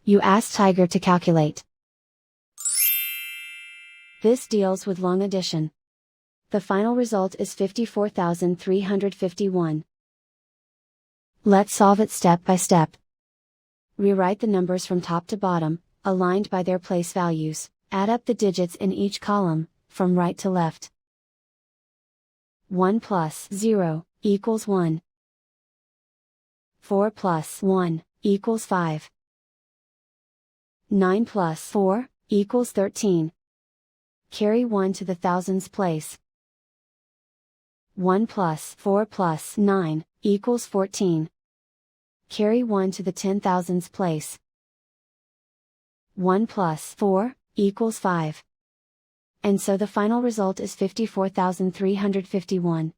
You ask Tiger to calculate. This deals with long addition. The final result is 54,351. Let's solve it step by step. Rewrite the numbers from top to bottom, aligned by their place values. Add up the digits in each column, from right to left. 1 plus 0 equals 1. 4 plus 1 equals 5. 9 plus 4 equals 13. Carry 1 to the thousands place. 1 plus 4 plus 9 equals 14. Carry 1 to the 10,000s place. 1 plus 4 equals 5. And so the final result is 54,351.